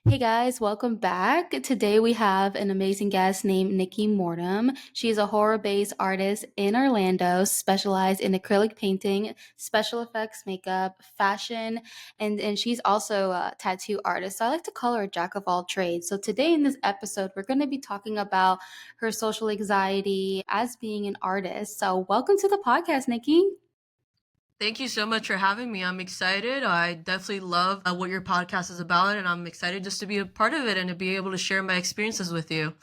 Hey guys, welcome back. Today we have an amazing guest named Nikki Mortem. She's a horror-based artist in Orlando, specialized in acrylic painting, special effects, makeup, fashion, and she's also a tattoo artist. So I like to call her a jack of all trades. So today in this episode, we're going to be talking about her social anxiety as being an artist. So welcome to the podcast, Nikki. Thank you so much for having me. I'm excited. I definitely love what your podcast is about, and I'm excited just to be a part of it and to be able to share my experiences with you.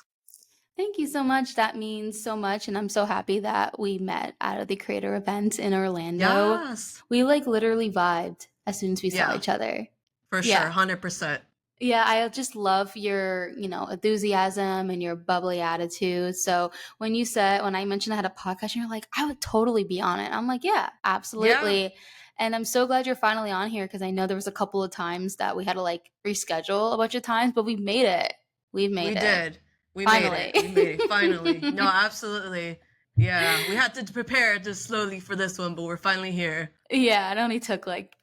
Thank you so much. That means so much. And I'm so happy that we met at the creator event in Orlando. Yes. We like literally vibed as soon as we saw Yeah, each other. for sure. Yeah. 100%. Yeah, I just love your, enthusiasm and your bubbly attitude. So when I mentioned I had a podcast, and you're like, I would totally be on it. I'm like, yeah, Yeah, absolutely. And I'm so glad you're finally on here because I know there was a couple of times that we had to like reschedule a bunch of times, but we made it. We've we made it. did. We made Finally. it. We made it. Finally. No, absolutely. Yeah, we had to prepare just slowly for this one, but we're finally here. Yeah, it only took like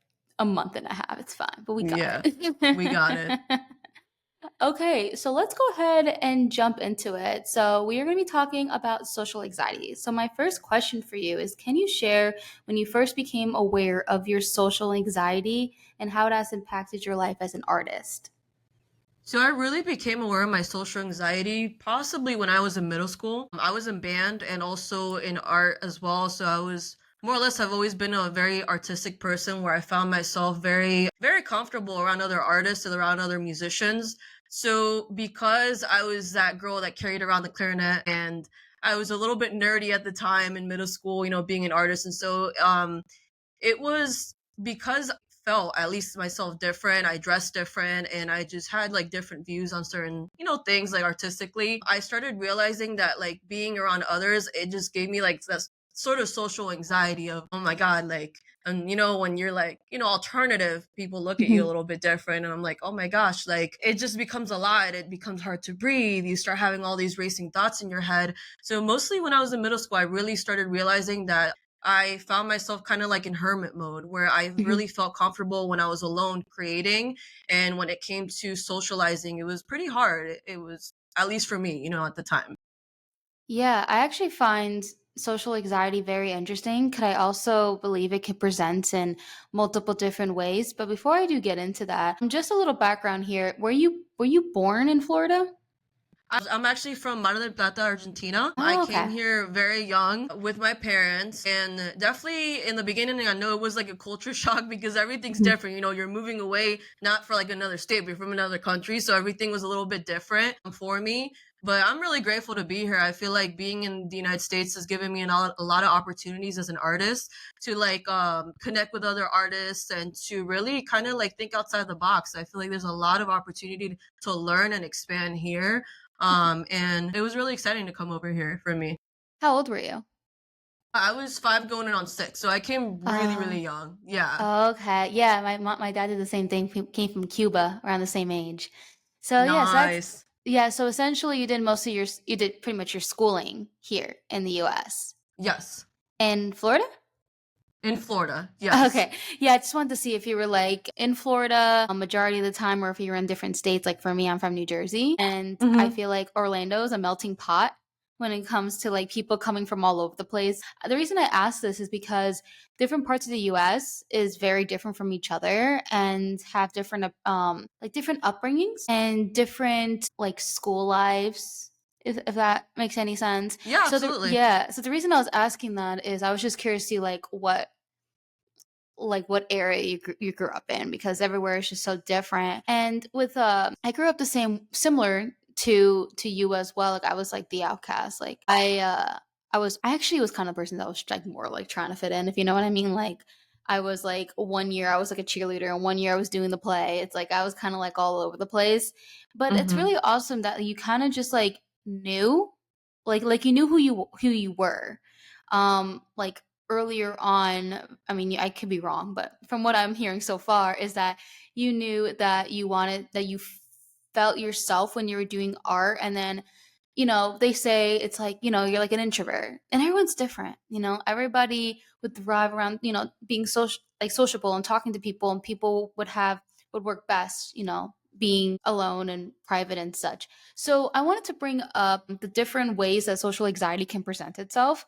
a month and a half. It's fine, but we got Yeah, we got it. it. Okay, so let's go ahead and jump into it. So, we are going to be talking about social anxiety. So, my first question for you is, can you share when you first became aware of your social anxiety and how it has impacted your life as an artist? So I really became aware of my social anxiety possibly when I was in middle school. I was in band and also in art as well. So I was more or less, I've always been a very artistic person where I found myself very comfortable around other artists and around other musicians. So because I was that girl that carried around the clarinet and I was a little bit nerdy at the time in middle school, being an artist. And so, it was because I felt at least myself different. I dressed different and I just had like different views on certain, things like artistically. I started realizing that like being around others, it just gave me like this sort of social anxiety of, oh my God, like, and when you're like, alternative, people look at you a Mhm. little bit different. And I'm like, oh my gosh, like it just becomes a lot. It becomes hard to breathe. You start having all these racing thoughts in your head. So mostly when I was in middle school, I really started realizing that I found myself kind of like in hermit mode where I Mhm. really felt comfortable when I was alone creating. And when it came to socializing, it was pretty hard. It was, at least for me, at the time. Yeah, I actually find social anxiety very interesting. Could I also believe it can present in multiple different ways? But before I do get into that, just a little background here. Were you born in Florida? I'm actually from Mar del Plata, Argentina. I Oh, came okay. here very young with my parents, and definitely in the beginning, I know it was like a culture shock because everything's Mhm. different. You're moving away not for like another state, but from another country, so everything was a little bit different for me. But I'm really grateful to be here. I feel like being in the United States has given me a lot of opportunities as an artist to like connect with other artists and to really kind of like think outside the box. I feel like there's a lot of opportunity to learn and expand here, and it was really exciting to come over here for me. How old were you? I was 5 going in on 6, so I came really, Uh, really young. Yeah. okay. Yeah, my dad did the same thing. Came from Cuba around the same age. So yes, that's Nice. yeah. So essentially, you did pretty much your schooling here in the U.S. Yes. In Florida. In Florida. Yes. Okay. Yeah, I just wanted to see if you were like in Florida a majority of the time or if you were in different states. Like for me, I'm from New Jersey, and I Mhm. feel like Orlando is a melting pot when it comes to like people coming from all over the place. The reason I ask this is because different parts of the US is very different from each other and have different like different upbringings and different like school lives. If that makes any sense. Yeah, absolutely. So the reason I was asking that is I was just curious to see what area you grew up in because everywhere is just so different. And with I grew up the same similar to you as well. Like I was like the outcast. Like I actually was kind of the person that was like more like trying to fit in, if you know what I mean. Like I was like one year I was like a cheerleader and one year I was doing the play. It's like I was kind of like all over the place. But it's Mhm. really awesome that you kind of just like knew like you knew who you were. Like earlier on, I mean, I could be wrong, but from what I'm hearing so far is that you knew that you felt yourself when you were doing art. And then, they say it's like, you're like an introvert and everyone's different. Everybody would thrive around, being social, like sociable and talking to people, and people would work best, being alone and private and such. So I wanted to bring up the different ways that social anxiety can present itself.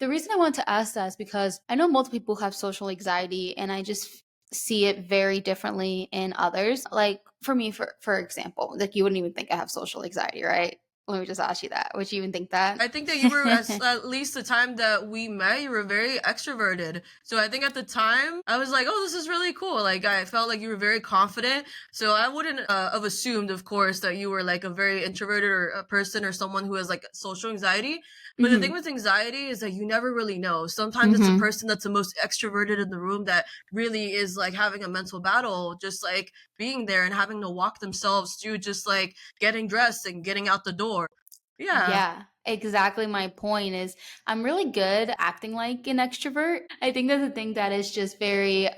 The reason I wanted to ask that is because I know multiple people have social anxiety, and I just see it very differently in others. Like for me, for example, like you wouldn't even think I have social anxiety, right? Let me just ask you that. Would you even think that? I think that you were, as at least the time that we met, you were very extroverted. So I think at the time I was like, "Oh, this is really cool." Like I felt like you were very confident. So I wouldn't have assumed, of course, that you were like a very introverted or a person or someone who has like social anxiety. But the thing Hmm. with anxiety is that you never really know. Sometimes it's a Hmm. person that's the most extroverted in the room that really is like having a mental battle, just like being there and having to walk themselves through just like getting dressed and getting out the door. Yeah. Yeah, exactly my point is I'm really good acting like an extrovert. I think that's a thing that is just very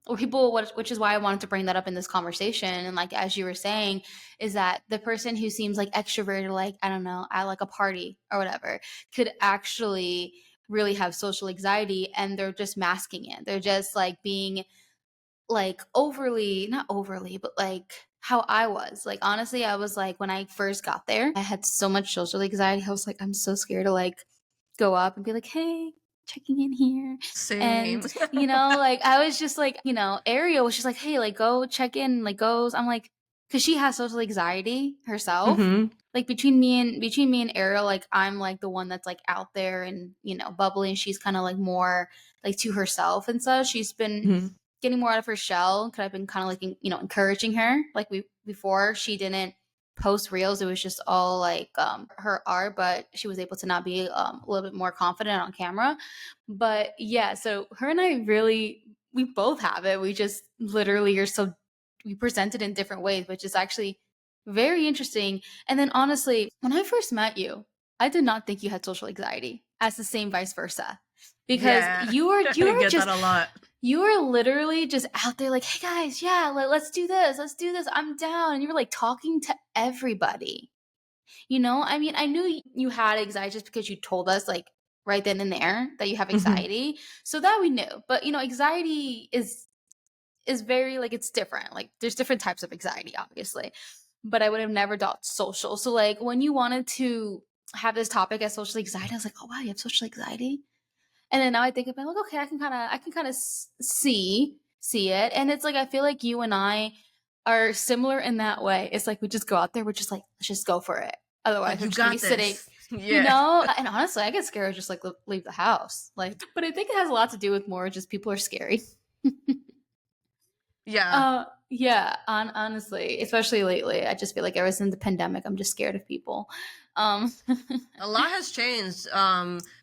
or people which is why I wanted to bring that up in this conversation. And like as you were saying, is that the person who seems like extroverted, like I don't know, at like a party or whatever, could actually really have social anxiety, and they're just masking it. They're just like being like overly, not overly, but like how I was. Like honestly, I was like when I first got there, I had so much social anxiety. I was like, I'm so scared to like go up and be like, hey, checking in here. Same. And like I was just like, Ariel was just like, hey, like go check in, like goes. I'm like, because she has social anxiety herself. Mhm. Like between me and Ariel, like I'm like the one that's like out there and bubbly, and she's kind of like more like to herself and such. She's been Mhm. getting more out of her shell, because I've been kind of like encouraging her. Like we before she didn't post reels, it was just all like her art, but she was able to now be a little bit more confident on camera. But yeah, so her and I really, we both have it. We just literally are so, we present it in different ways, which is actually very interesting. And then honestly, when I first met you, I did not think you had social anxiety, as the same vice versa, because Yeah. you are you I are get that just, a lot. you were literally just out there like, hey guys, yeah, let's do this. Let's do this. I'm down. And you were like talking to everybody. I mean, I knew you had anxiety just because you told us like right then and there that you have Mhm. anxiety. So that we knew. But anxiety is very like, it's different. Like there's different types of anxiety, obviously. But I would have never thought social. So like when you wanted to have this topic as social anxiety, I was like, oh wow, you have social anxiety. And then now I think about like, okay, I can kind of see it, and it's like I feel like you and I are similar in that way. It's like we just go out there, we're just like, let's just go for it. Otherwise, Like, we're "You just gonna be got sitting, this." Yeah. And honestly, I get scared just like leave the house, like. But I think it has a lot to do with more just people are scary. Yeah. Yeah, honestly, especially lately, I just feel like ever since the pandemic, I'm just scared of people. Um, A lot has changed.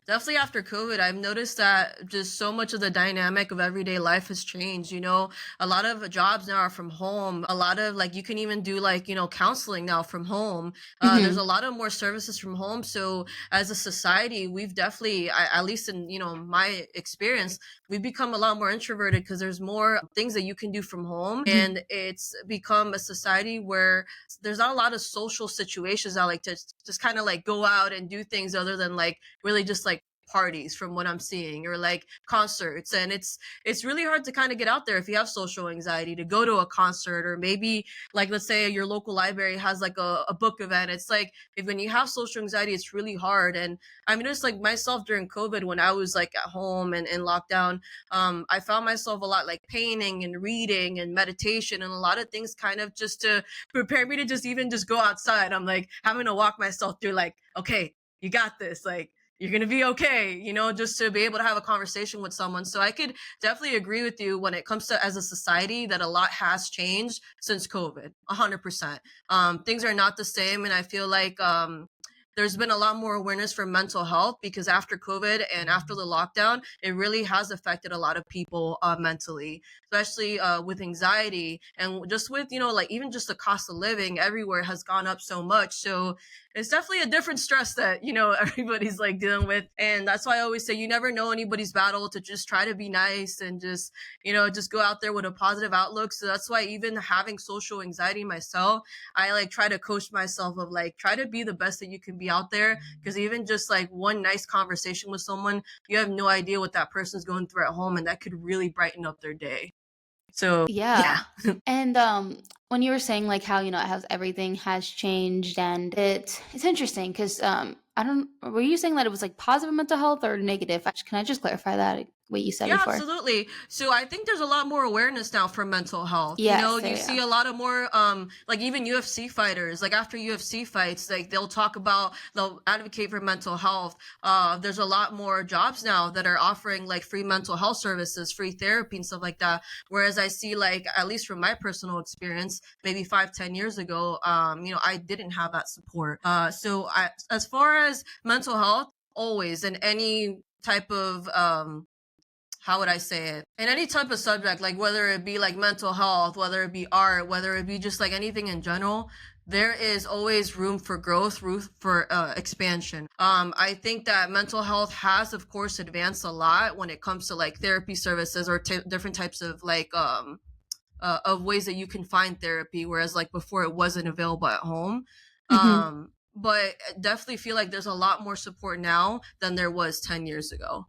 Definitely after COVID, I've noticed that just so much of the dynamic of everyday life has changed. A lot of jobs now are from home. A lot of like you can even do like counseling now from home. There's a mhm, lot of more services from home. So as a society, we've definitely, at least in my experience, we've become a lot more introverted because there's more things that you can do from home, mhm, and it's become a society where there's not a lot of social situations that like to just kind of like go out and do things other than like really just like parties from what I'm seeing, or like concerts. And it's really hard to kind of get out there if you have social anxiety to go to a concert, or maybe like let's say your local library has like a book event. It's like if when you have social anxiety, it's really hard. And I mean, it's like myself during COVID when I was like at home and in lockdown, I found myself a lot like painting and reading and meditation and a lot of things kind of just to prepare me to just even just go outside. I'm like having to walk myself through like, okay, you got this. Like you're gonna be okay, just to be able to have a conversation with someone. So I could definitely agree with you when it comes to as a society that a lot has changed since COVID. 100%. Things are not the same, and I feel like there's been a lot more awareness for mental health because after COVID and after the lockdown, it really has affected a lot of people mentally, especially with anxiety and just with, like even just the cost of living everywhere has gone up so much. So it's definitely a different stress that, everybody's like dealing with. And that's why I always say you never know anybody's battle, to just try to be nice and just go out there with a positive outlook. So that's why even having social anxiety myself, I like try to coach myself of like try to be the best that you can be out there, because even just like one nice conversation with someone, you have no idea what that person's going through at home, and that could really brighten up their day. So yeah. Yeah. And when you were saying like how, how everything has changed, and it's interesting cuz I don't were you saying that it was like positive mental health or negative? Can I just clarify that what you said Yeah, before? absolutely. So I think there's a lot more awareness now for mental health. You know, Yes, you there see yeah. a lot of more like even UFC fighters, like after UFC fights, like they'll advocate for mental health. There's a lot more jobs now that are offering like free mental health services, free therapy and stuff like that. Whereas I see like at least from my personal experience, maybe 5, 10 years ago, I didn't have that support. As far as mental health, always in any type of how would I say it? In any type of subject, like whether it be like mental health, whether it be art, whether it be just like anything in general, there is always room for growth, room for expansion. I think that mental health has, of course, advanced a lot when it comes to like therapy services or different types of like of ways that you can find therapy, whereas like before it wasn't available at home. Mhm. But I definitely feel like there's a lot more support now than there was 10 years ago.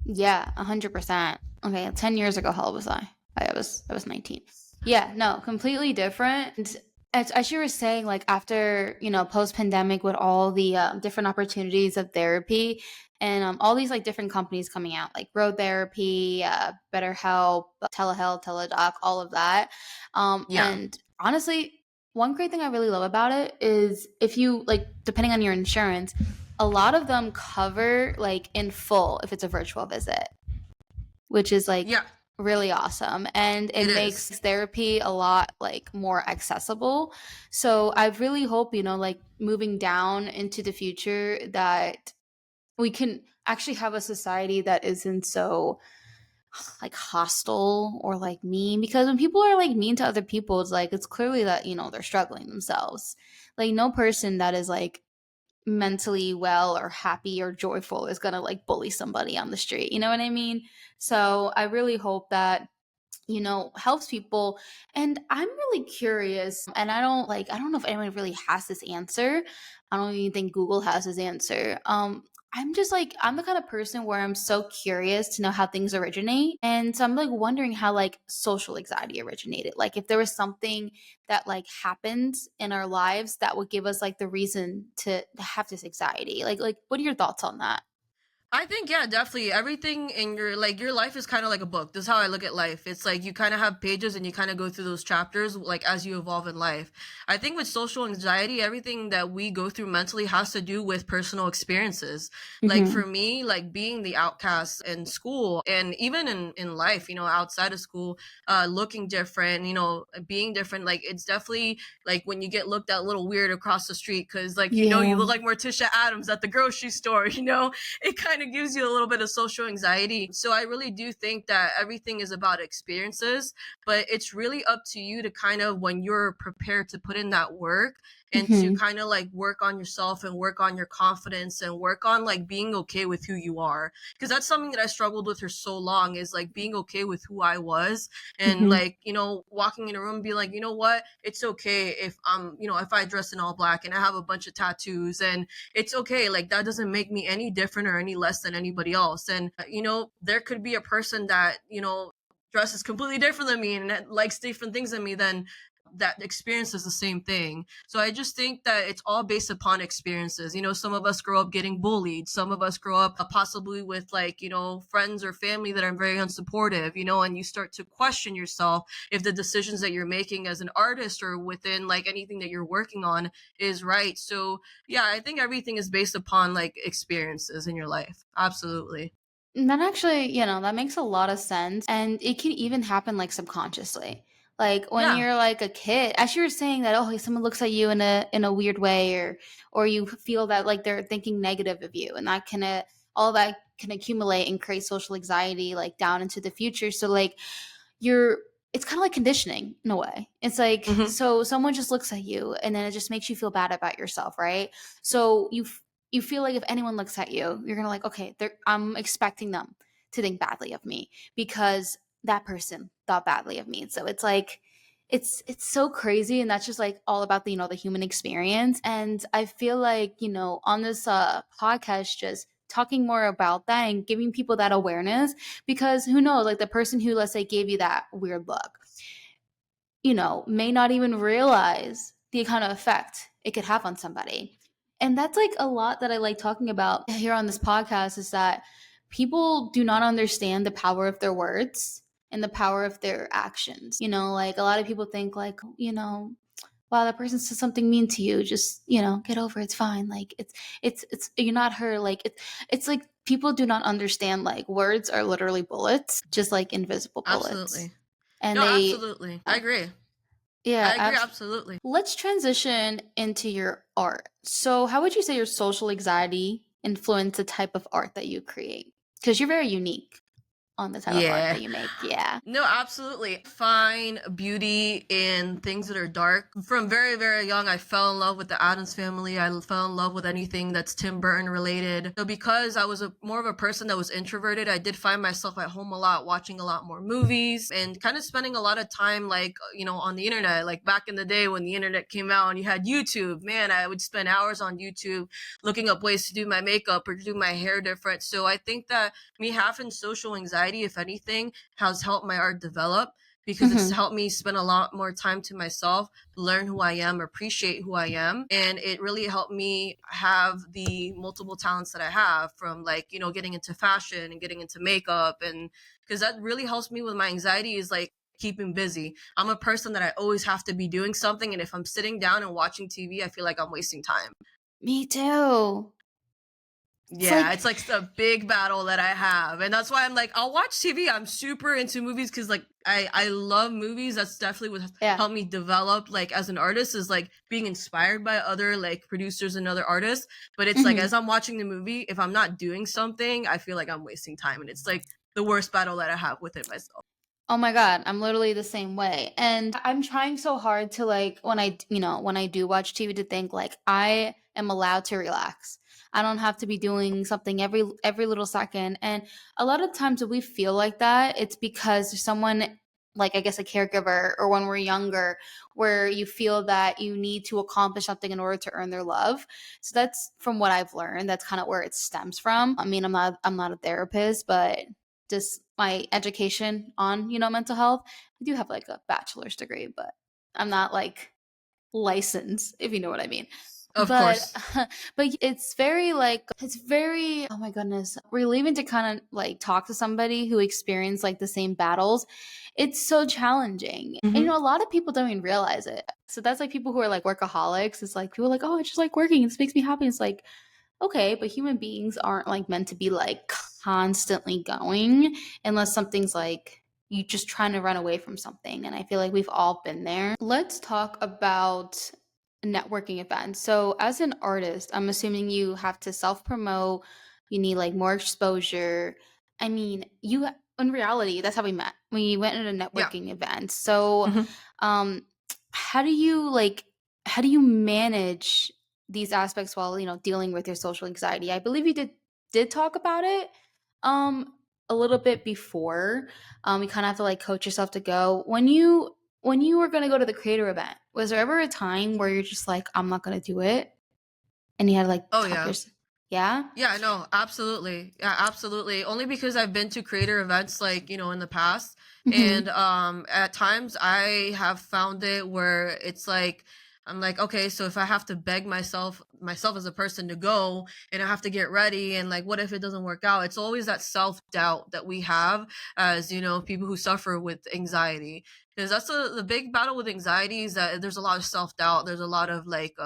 Yeah, 100%. Okay, 10 years ago, how old was I? I was 19. Yeah, no, completely different. And as you were saying, like after, post pandemic with all the different opportunities of therapy and all these like different companies coming out, like road therapy, BetterHelp, telehealth, teledoc, all of that. Yeah. And honestly, one great thing I really love about it is if you like, depending on your insurance, a lot of them cover like in full if it's a virtual visit, which is like Yeah, really awesome, and it it makes is. therapy a lot like more accessible. So I really hope, like moving down into the future, that we can actually have a society that isn't so like hostile or like mean, because when people are like mean to other people, it's like it's clearly that, they're struggling themselves. Like no person that is like mentally well or happy or joyful is going to like bully somebody on the street. You know what I mean? So I really hope that, helps people. And I'm really curious, and I don't know if anyone really has this answer. I don't even think Google has this answer. I'm just like, I'm the kind of person where I'm so curious to know how things originate. And so I'm like wondering how like social anxiety originated. Like if there was something that like happened in our lives that would give us like the reason to have this anxiety. Like what are your thoughts on that? I think yeah, definitely. Everything in your life is kind of like a book. This is how I look at life. It's like you kind of have pages and you kind of go through those chapters like as you evolve in life. I think with social anxiety, everything that we go through mentally has to do with personal experiences. Like Mm-hmm. for me, like being the outcast in school and even in life, outside of school, looking different, being different, like it's definitely like when you get looked at a little weird across the street cuz like you Yeah. look like Morticia Adams at the grocery store, it kind of gives you a little bit of social anxiety. So I really do think that everything is about experiences, but it's really up to you to kind of, when you're prepared to put in that work and to Mm-hmm. kind of like work on yourself and work on your confidence and work on like being okay with who you are. Because that's something that I struggled with for so long, is like being okay with who I was and Mm-hmm. like, walking in a room and being like, you know what, it's okay if if I dress in all black and I have a bunch of tattoos, and it's okay. Like that doesn't make me any different or any less than anybody else. And there could be a person that dresses completely different than me and likes different things than me. Then that experience is the same thing. So I just think that it's all based upon experiences. Some of us grow up getting bullied. Some of us grow up possibly with like, friends or family that are very unsupportive, and you start to question yourself if the decisions that you're making as an artist or within like anything that you're working on is right. So yeah, I think everything is based upon like experiences in your life. Absolutely. That actually, that makes a lot of sense. And it can even happen like subconsciously. Like when Yeah. you're like a kid, as you were saying that, oh, someone looks at you in a weird way, or you feel that like they're thinking negative of you, and that can all that can accumulate and create social anxiety like down into the future. So like you're it's kind of like conditioning in a way. It's like, Hmm. so someone just looks at you and then it just makes you feel bad about yourself, right? So you feel like if anyone looks at you, you're gonna like, okay, I'm expecting them to think badly of me because that person thought badly of me. So it's like it's so crazy, and that's just like all about the the human experience. And I feel like on this podcast, just talking more about that and giving people that awareness, because who knows, like the person who, let's say, gave you that weird look, may not even realize the kind of effect it could have on somebody. And that's like a lot that I like talking about here on this podcast, is that people do not understand the power of their words and the power of their actions. Like a lot of people think like, wow, that person said something mean to you. Just, get over it. It's fine. Like it's you're not her. Like it's like people do not understand, like words are literally bullets, just like invisible bullets. Absolutely. And No, they absolutely. I agree. yeah, I agree absolutely. let's transition into your art. So, how would you say your social anxiety influence the type of art that you create? Because you're very unique on the type of art Yeah. that you make. Yeah. No, absolutely. Find beauty in things that are dark. From very, very young, I fell in love with the Addams Family. I fell in love with anything that's Tim Burton related. So because I was more of a person that was introverted, I did find myself at home a lot, watching a lot more movies and kind of spending a lot of time, like, on the internet. Like back in the day when the internet came out and you had YouTube, man, I would spend hours on YouTube looking up ways to do my makeup or do my hair different. So I think that me having social anxiety, if anything, has helped my art develop, because it's Mm-hmm. helped me spend a lot more time to myself, learn who I am, appreciate who I am. And it really helped me have the multiple talents that I have, from like, getting into fashion and getting into makeup. And because that really helps me with my anxiety, is like keeping busy. I'm a person that I always have to be doing something. And if I'm sitting down and watching TV, I feel like I'm wasting time. Me too. It's Yeah, like, it's like a big battle that I have. And that's why I'm like, I'll watch TV. I'm super into movies because like I love movies. That's definitely what yeah. helped me develop like as an artist, is like being inspired by other like producers and other artists. But it's like Mm-hmm. as I'm watching the movie, if I'm not doing something, I feel like I'm wasting time. And it's like the worst battle that I have with it myself. Oh my God, I'm literally the same way. And I'm trying so hard to, like, when I do watch TV, to think like I am allowed to relax. I don't have to be doing something every little second. And a lot of times when we feel like that, it's because someone, like, I guess a caregiver, or when we're younger, where you feel that you need to accomplish something in order to earn their love. So that's from what I've learned. That's kind of where it stems from. I mean, I'm not a therapist, but just my education on, mental health. I do have like a bachelor's degree, but I'm not like licensed, if you know what I mean. Of But course. but it's very, oh my goodness, relieving to kind of like talk to somebody who experienced like the same battles. It's so challenging. And Hmm. a lot of people don't even realize it. So that's like people who are like workaholics. It's like people are like, oh, I just like working. This makes me happy. It's like, okay, but human beings aren't like meant to be like constantly going, unless something's like you just trying to run away from something. And I feel like we've all been there. Let's talk about networking events. So, as an artist, I'm assuming you have to self promote, you need like more exposure. I mean, in reality, that's how we met. We went at a Yeah. networking event. So, Hmm. um, how do you like, how do you manage these aspects while dealing with your social anxiety? I believe you did talk about it um a little bit before. You kind of have to like coach yourself to go. When you were going to go to the creator event, was there ever a time where you're just like, I'm not going to do it, and you had to like Oh talk yeah. yourself? Yeah. Yeah, no, absolutely. Yeah, absolutely. Only because I've been to creator events like, in the past. And Mhm. at times I have found it where it's like I'm like, okay, so if I have to beg myself as a person to go, and I have to get ready, and like what if it doesn't work out? It's always that self-doubt that we have as, people who suffer with anxiety. Because that's the big battle with anxiety, is that there's a lot of self-doubt. There's a lot of like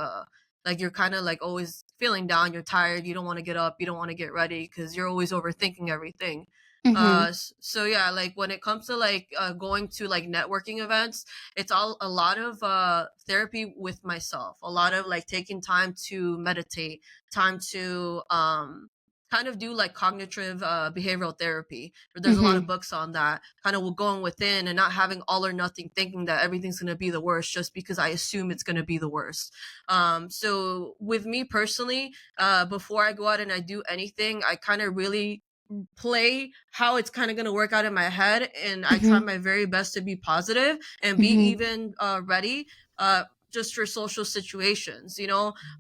you're kind of like always feeling down, you're tired, you don't want to get up, you don't want to get ready because you're always overthinking everything. Mhm. So yeah, like when it comes to like going to like networking events, it's all a lot of therapy with myself, a lot of like taking time to meditate, time to kind of do like cognitive behavioral therapy. There's a lot of Mhm. books on that, kind of going within and not having all or nothing thinking that everything's going to be the worst just because I assume it's going to be the worst. So with me personally, before I go out and I do anything, I kind of really play how it's kind of going to work out in my head, and I try Mhm. my very best to be positive and be Mhm. even ready, just for social situations,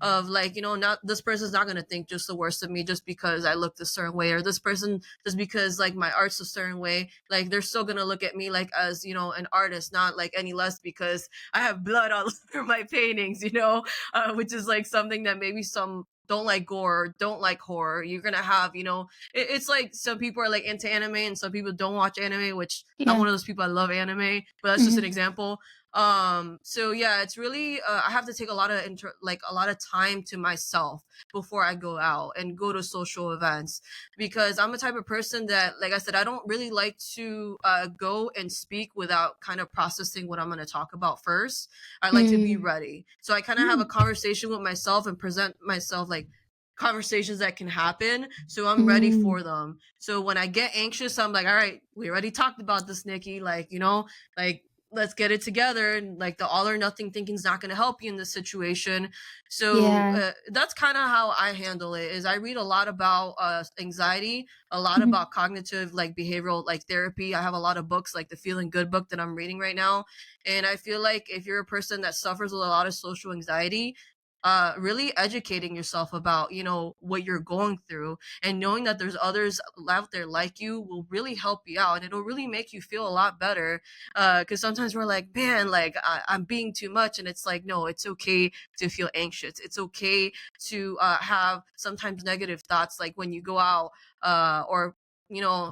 of like, not this person's not gonna think just the worst of me just because I look a certain way, or this person just because like my art's a certain way. Like they're still gonna look at me like as, an artist, not like any less because I have blood all over my paintings, which is like something that maybe some don't like gore, don't like horror. You're gonna have, it's like some people are like into anime and some people don't watch anime, which I'm Yeah. one of those people. I love anime, but that's just an Mhm. example. So yeah, it's really I have to take a lot of like a lot of time to myself before I go out and go to social events, because I'm a type of person that, like I said, I don't really like to go and speak without kind of processing what I'm going to talk about first. I like to be Mm. ready, so I kind of have a Mm. conversation with myself and present myself like conversations that can happen, so I'm ready Mm. for them. So when I get anxious, I'm like, all right, we already talked about this, Nikki, like, like, let's get it together, and like the all or nothing thinking is not going to help you in this situation. So Yeah. that's kind of how I handle it. Is I read a lot about anxiety, a lot Mhm. about cognitive like behavioral like therapy. I have a lot of books like the Feeling Good book that I'm reading right now, and I feel like if you're a person that suffers with a lot of social anxiety, really educating yourself about what you're going through, and knowing that there's others out there like you will really help you out, and it'll really make you feel a lot better. Because sometimes we're like, man, like I'm being too much, and it's like, no, it's okay to feel anxious. It's okay to have sometimes negative thoughts, like when you go out, or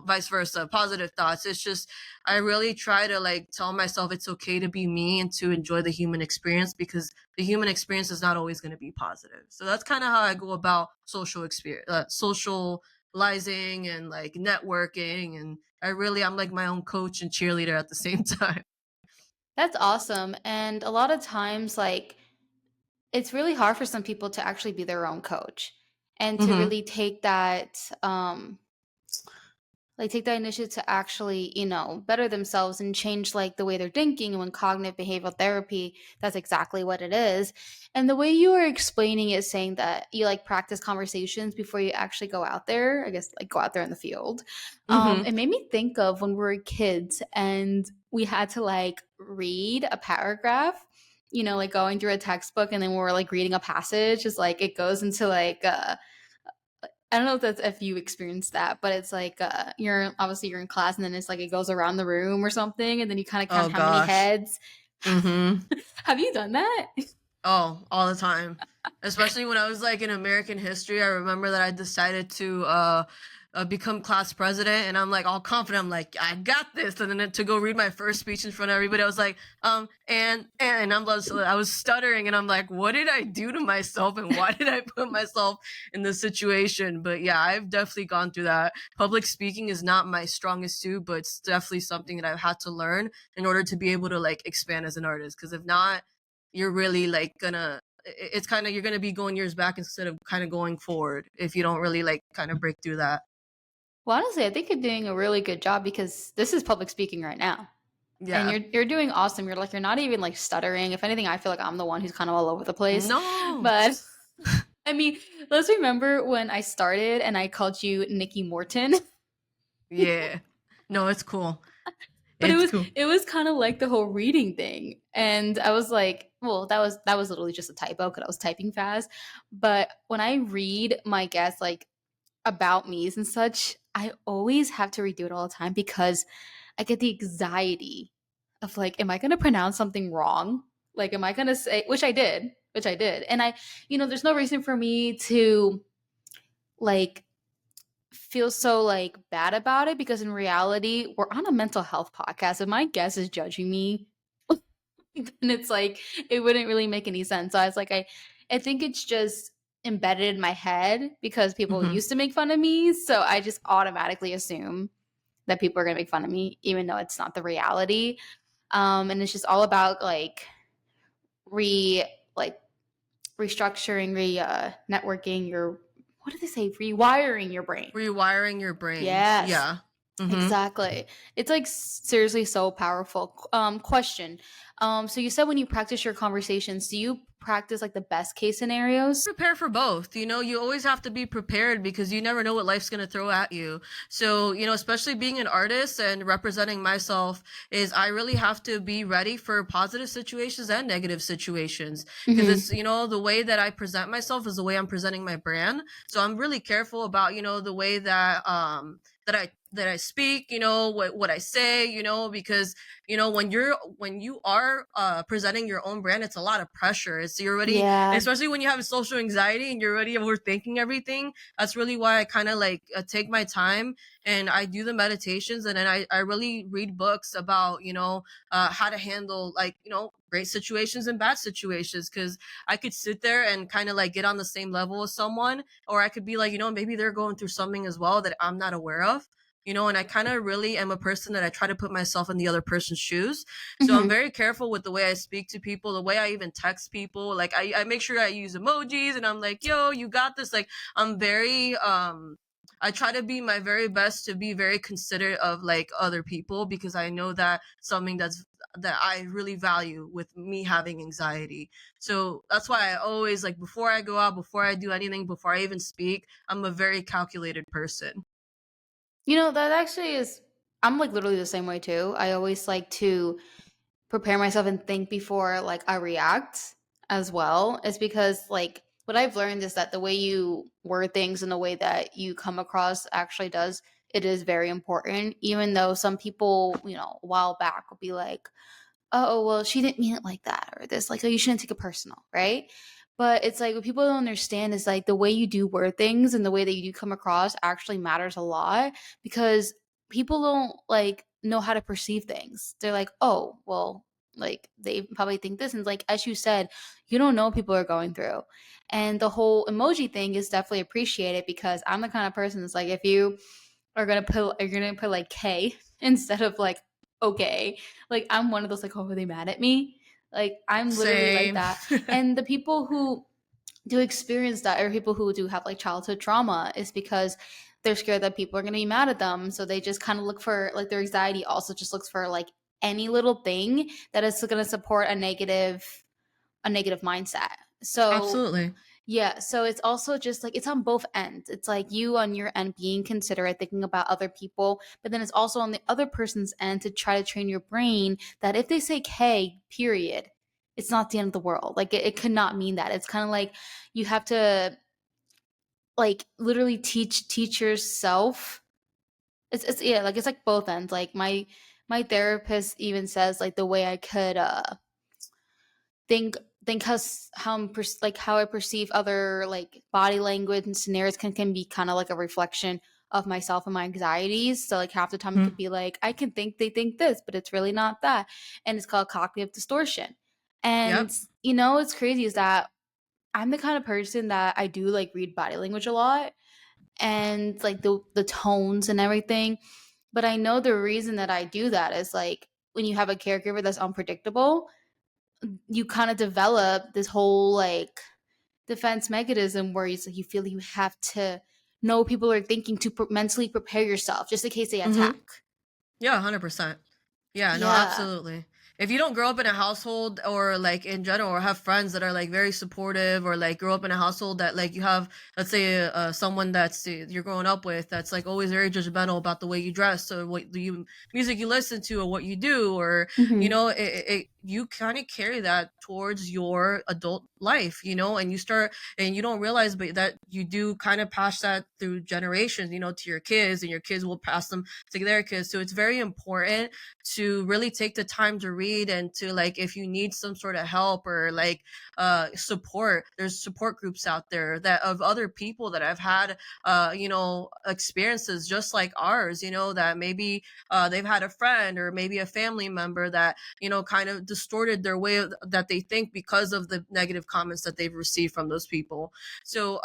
vice versa, positive thoughts. It's just, I really try to like tell myself it's okay to be me and to enjoy the human experience, because the human experience is not always going to be positive. So that's kind of how I go about social experience, socializing and like networking. And I'm like my own coach and cheerleader at the same time. That's awesome. And a lot of times, like, it's really hard for some people to actually be their own coach and to Mm-hmm. really take that, like take that initiative to actually better themselves and change like the way they're thinking. And when cognitive behavioral therapy, that's exactly what it is. And the way you were explaining it, saying that you like practice conversations before you actually go out there, I guess, like go out there in the field, Mm-hmm. it made me think of when we were kids and we had to like read a paragraph, like going through a textbook, and then we were like reading a passage. It's like it goes into like I don't know if you experienced that, but it's like you're in class, and then it's like it goes around the room or something, and then you kind of count Oh how many gosh. heads. Mm-hmm. Have you done that? Oh, all the time. Especially when I was like in American history, I remember that I decided to become class president, and I'm like all confident. I'm like, I got this. And then to go read my first speech in front of everybody, I was like, and I was stuttering, and I'm like, what did I do to myself, and why did I put myself in this situation? But yeah, I've definitely gone through that. Public speaking is not my strongest suit, but it's definitely something that I've had to learn in order to be able to like expand as an artist. Because if not, you're really like gonna it's kind of, you're gonna be going years back instead of kind of going forward if you don't really like kind of break through that. Well, honestly, I think you're doing a really good job because this is public speaking right now. And Yeah. you're doing awesome. You're not even like stuttering. If anything, I feel like I'm the one who's kind of all over the place. No. But I mean, let's remember when I started and I called you Nikki Morton. Yeah. No, it's cool. But It's cool. it was kind of like the whole reading thing. And I was like, well, that was literally just a typo because I was typing fast. But when I read my guests like about me's and such, I always have to redo it all the time because I get the anxiety of like, am I going to pronounce something wrong? Like, am I going to say, which I did. And there's no reason for me to like feel so like bad about it because in reality, we're on a mental health podcast. If my guest is judging me, then it's like, it wouldn't really make any sense. So I was like, I think it's just embedded in my head because people Hmm. used to make fun of me. So I just automatically assume that people are going to make fun of me, even though it's not the reality. And it's just all about like re like restructuring, networking your, what did they say? Rewiring your brain. Rewiring your brain. Yes, Yeah. Hmm. exactly. It's like seriously so powerful. Question. So you said when you practice your conversations, do you practice like the best case scenarios? Prepare for both. You always have to be prepared because you never know what life's going to throw at you. So, especially being an artist and representing myself, is I really have to be ready for positive situations and negative situations, because it's, Hmm. the way that I present myself is the way I'm presenting my brand. So I'm really careful about, the way that I speak, what I say, because when you are presenting your own brand, it's a lot of pressure. It's you're already, Yeah. especially when you have social anxiety and you're already overthinking everything. That's really why I kind of like take my time and I do the meditations, and then I really read books about how to handle, like, great situations and bad situations, because I could sit there and kind of like get on the same level as someone, or I could be like, maybe they're going through something as well that I'm not aware of. And I kind of really am a person that I try to put myself in the other person's shoes. So I'm Hmm. very careful with the way I speak to people, the way I even text people. Like I make sure I use emojis, and I'm like, yo, you got this. Like I'm very I try to be my very best to be very considerate of like other people, because I know that something that I really value with me having anxiety. So that's why I always, like, before I go out, before I do anything, before I even speak, I'm a very calculated person. That actually is, I'm like literally the same way too. I always like to prepare myself and think before like I react as well. Is because like what I've learned is that the way you word things and the way that you come across actually does, it is very important. Even though some people, a while back will be like, oh, well, she didn't mean it like that, or this, like, oh, you shouldn't take it personal, right? But it's like what people don't understand is like the way you do word things and the way that you do come across actually matters a lot, because people don't like know how to perceive things. They're like, oh, well, like they probably think this. And like, as you said, you don't know what people are going through. And the whole emoji thing is definitely appreciated, because I'm the kind of person that's like, if you you're gonna put like K instead of like okay. Like I'm one of those like, oh, are they mad at me? Like I'm literally like Same. that. And the people who do experience that, or people who do have like childhood trauma, is because they're scared that people are gonna be mad at them. So they just kind of look for like their anxiety also just looks for like any little thing that is gonna support a negative mindset. So Absolutely. yeah, so it's also just like it's on both ends. It's like you on your end being considerate, thinking about other people, but then it's also on the other person's end to try to train your brain that if they say K, period, it's not the end of the world. Like it could not mean that. It's kind of like you have to like literally teach yourself. It's yeah, like it's like both ends. Like my therapist even says like the way I could think how I perceive other like body language and scenarios can be kind of like a reflection of myself and my anxieties. So like half the time it could Mhm. be like I can think they think this, but it's really not that, and it's called cognitive distortion. And Yep. it's crazy is that I'm the kind of person that I do like read body language a lot and like the tones and everything. But I know the reason that I do that is like when you have a caregiver that's unpredictable, you kind of develop this whole like defense mechanism where you feel you have to know what people are thinking to mentally prepare yourself just in case they Mhm. attack. Yeah, 100%. Yeah, no, Yeah. absolutely. If you don't grow up in a household, or like in general, or have friends that are like very supportive, or like grow up in a household that, like, you have, let's say, someone that's you're growing up with that's like always very judgmental about the way you dress, or what you music you listen to, or what you do, or Hmm. you kind of carry that towards your adult life, and you start, and you don't realize, but that you do kind of pass that through generations, to your kids, and your kids will pass them to their kids. So it's very important to really take the time to read, and to, like, if you need some sort of help, or like support, there's support groups out there that of other people that have had experiences just like ours, that maybe they've had a friend or maybe a family member that kind of distorted their way that they think because of the negative comments that they've received from those people. So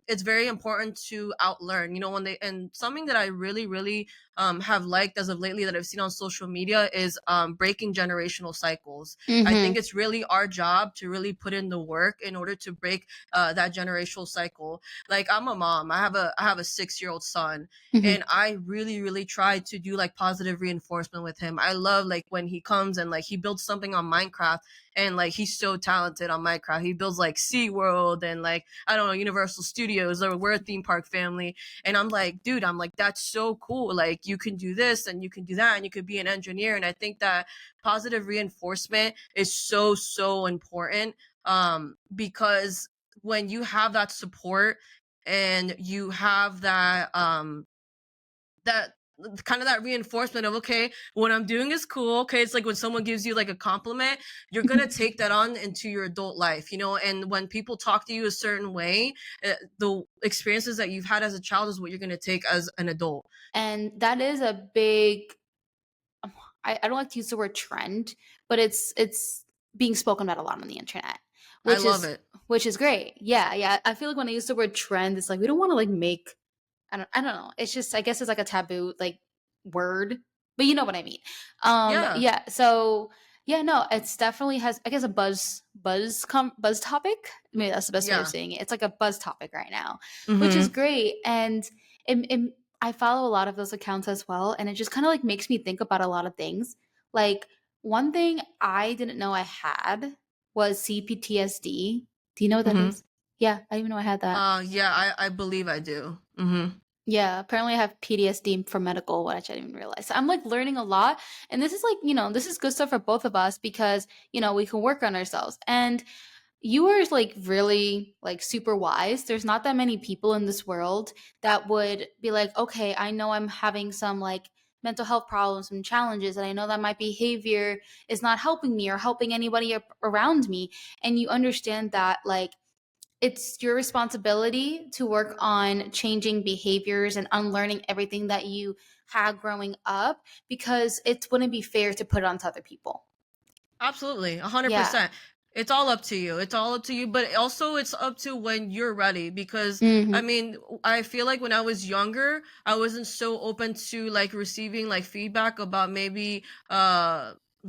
it's very important to outlearn, when they, and something that I really, really have liked as of lately that I've seen on social media is breaking generational cycles. I think Hmm. it's really our job to really put in the work in order to break that generational cycle. Like, I'm a mom. I have a 6-year-old son, and Hmm. I really, really try to do like positive reinforcement with him. I love, like, when he comes and like he builds something something on Minecraft, and like he's so talented on Minecraft. He builds like SeaWorld and like I don't know, Universal Studios, or we're a theme park family. And I'm like, dude, I'm like, that's so cool. Like you can do this and you can do that and you could be an engineer. And I think that positive reinforcement is so, so important. Because when you have that support and you have that kind of that reinforcement of, okay, what I'm doing is cool. Okay, it's like when someone gives you like a compliment, you're gonna take that on into your adult life, you know. And when people talk to you a certain way, the experiences that you've had as a child is what you're gonna take as an adult. And that is a big, I don't like to use the word trend, but it's being spoken about a lot on the internet, I which love is it. which is great. Yeah, yeah. I feel like when I use the word trend, it's like we don't want to like make, I don't know. It's just, I guess it's like a taboo like word, but you know what I mean. Yeah. Yeah. So yeah, no, it's definitely has, I guess, a buzz topic. Maybe that's the best way of Yeah. saying it. It's like a buzz topic right now, which is Mm-hmm. great. And I follow a lot of those accounts as well, and it just kind of like makes me think about a lot of things. Like one thing I didn't know I had was CPTSD. Do you know what that Mm-hmm. is? Yeah, I didn't even know I had that. Yeah, I believe I do. Mm-hmm. Yeah, apparently I have PTSD for medical, which I didn't even realize. So I'm like learning a lot. And this is like, this is good stuff for both of us because, we can work on ourselves. And you are like really like super wise. There's not that many people in this world that would be like, okay, I know I'm having some like mental health problems and challenges, and I know that my behavior is not helping me or helping anybody around me. And you understand that like it's your responsibility to work on changing behaviors and unlearning everything that you had growing up because it wouldn't be fair to put it onto other people. Absolutely, Yeah. 100%. It's all up to you. It's all up to you, but also it's up to when you're ready. Because I Hmm. mean, I feel like when I was younger, I wasn't so open to like receiving like feedback about maybe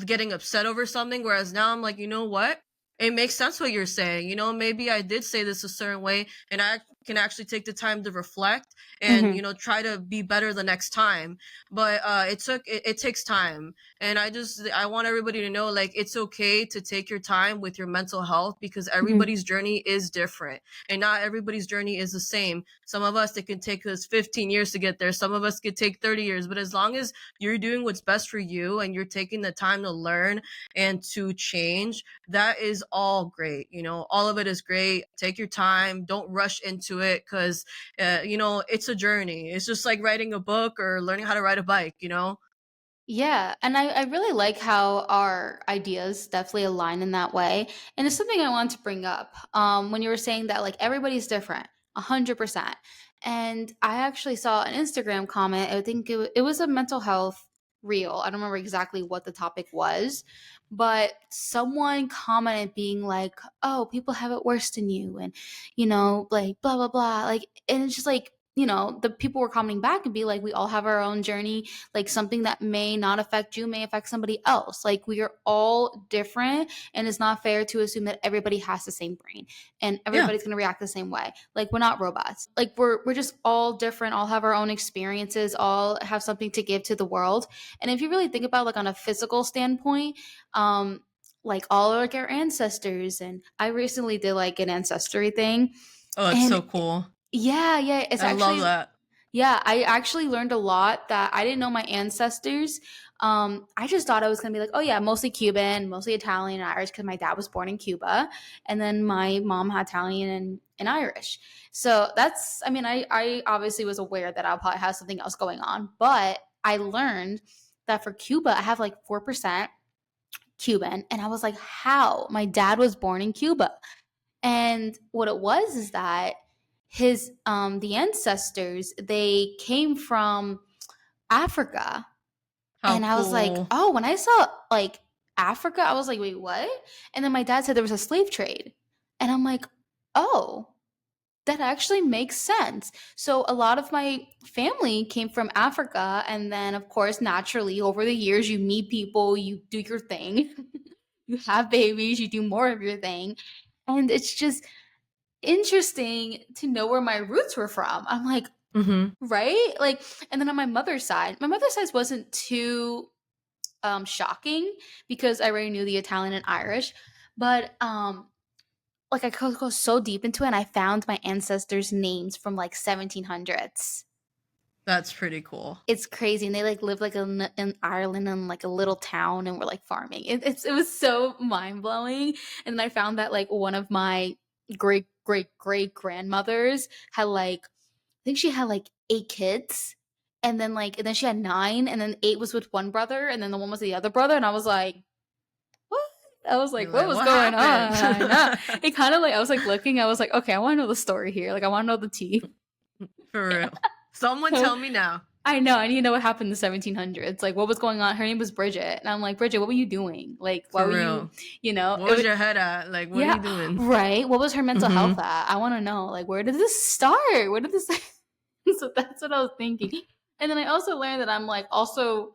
getting upset over something. Whereas now I'm like, you know what? It makes sense what you're saying. You know, maybe I did say this a certain way, and I can actually take the time to reflect and Hmm. try to be better the next time. But it takes time, and I want everybody to know, like, it's okay to take your time with your mental health, because Hmm. everybody's journey is different and not everybody's journey is the same. Some of us, it can take us 15 years to get there, some of us could take 30 years, but as long as you're doing what's best for you and you're taking the time to learn and to change, that is all great. All of it is great. Take your time, don't rush into it, because it's a journey. It's just like writing a book or learning how to ride a bike. Yeah, and I really like how our ideas definitely align in that way. And it's something I want to bring up. When you were saying that like everybody's different, 100%. And I actually saw an Instagram comment. I think it was a mental health reel. I don't remember exactly what the topic was, but someone commented being like, "Oh, people have it worse than you," and like blah blah blah. Like, and it's just like the people were commenting back and be like, "We all have our own journey, like something that may not affect you may affect somebody else. Like we are all different, and it's not fair to assume that everybody has the same brain and Yeah. everybody's going to react the same way. Like we're not robots. Like we're just all different, all have our own experiences, all have something to give to the world. And if you really think about like on a physical standpoint, like all like our ancestors, and I recently did like an ancestry thing, Oh, it's and so cool. yeah, yeah, it's I love actually, that. yeah, I actually learned a lot that I didn't know my ancestors. I just thought I was gonna be like, oh yeah, mostly Cuban, mostly Italian and Irish because my dad was born in Cuba, and then my mom had Italian and Irish. So that's, I mean, I obviously was aware that I'll probably have something else going on, but I learned that for Cuba, I have like 4% Cuban, and I was like, how? My dad was born in Cuba, and what it was is that his the ancestors, they came from Africa. How And I was like, cool. "Oh, when I saw like Africa, I was like, "Wait, what?" And then my dad said there was a slave trade. And I'm like, "Oh, that actually makes sense." So a lot of my family came from Africa, and then of course, naturally over the years you meet people, you do your thing. You have babies, you do more of your thing. And it's just interesting to know where my roots were from. I'm like, Mhm. right? Like, and then on my mother's side wasn't too. shocking because I already knew the Italian and Irish. But like I could go so deep into it and I found my ancestors' names from like 1700s. That's pretty cool. It's crazy, and they like live like in Ireland in like a little town and were like farming. It was so mind blowing. And then I found that like one of my great grandmothers had like, I think she had like 8 kids, and then she had 9, and then 8 was with one brother, and then the one was the other brother, and I was like, what? I was You're like, what like, was what going on? happened? I know. It kind of like I was like looking. I was like, okay, I want to know the story here. Like I want to know the tea. For real. Someone tell me now. I know. I need to know what happened in the 1700s. Like, what was going on? Her name was Bridget, and I'm like, Bridget, what were you doing? Like, why For were you, real. you know? What was your head at? Like, what are you Yeah, doing? right. What was her mental Hmm. health at? I want to know. Like, where did this start? Where did this? So that's what I was thinking. And then I also learned that I'm like also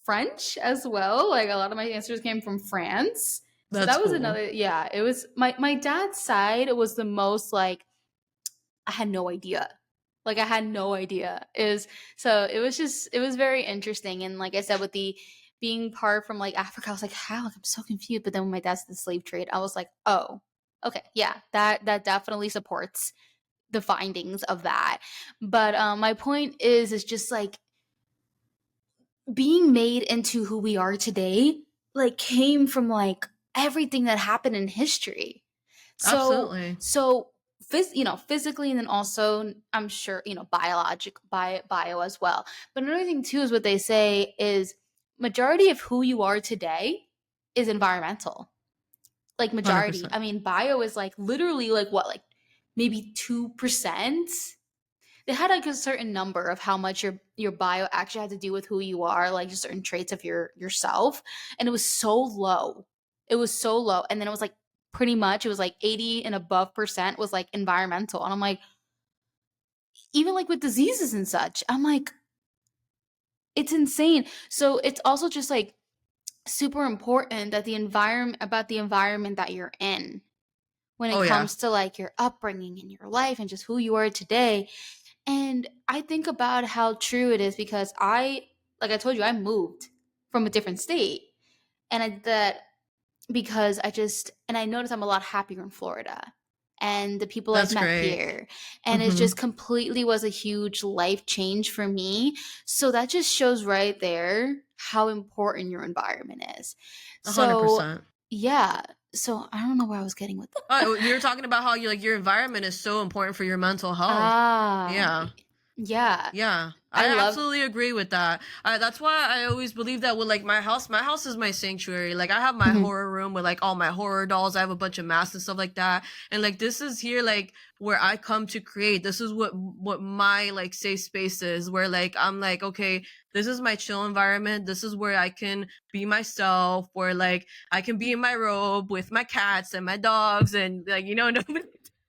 French as well. Like, a lot of my answers came from France. So That's that was cool. another. Yeah, it was my dad's side was the most like I had no idea. Like I had no idea. Is so it was just it was very interesting. And like I said, with the being part from like Africa, I was like, how? Like, I'm so confused. But then when my dad's the slave trade, I was like, oh, okay, yeah, that definitely supports the findings of that. But my point is just like being made into who we are today, like came from like everything that happened in history. So Absolutely. so physically, and then also I'm sure, bio as well. But another thing too is what they say is majority of who you are today is environmental. Like majority. 100%. I mean, bio is like literally like what, like maybe 2%. They had like a certain number of how much your bio actually had to do with who you are, like just certain traits of yourself, and it was so low. It was so low, and then it was like pretty much it was like 80 and above percent was like environmental, and I'm like, even like with diseases and such, I'm like, it's insane. So it's also just like super important that the environment that you're in when it Oh, yeah. comes to like your upbringing and your life and just who you are today. And I think about how true it is because like I told you, I moved from a different state. And I did that because and I noticed I'm a lot happier in Florida and the people I've That's met great. here. And it Hmm. just completely was a huge life change for me. So that just shows right there how important your environment is. So, 100%. yeah. So I don't know where I was getting with that. Oh, we were talking about how your environment is so important for your mental health. Ah, Yeah. yeah. Yeah, I I love. absolutely agree with that. That's why I always believe that with like my house is my sanctuary. Like I have my Mhm, horror room with like all my horror dolls. I have a bunch of masks and stuff like that. And like this is here like where I come to create. This is what my like safe space is. Where like I'm like okay, this is my chill environment. This is where I can be myself. Where like I can be in my robe with my cats and my dogs and like nobody.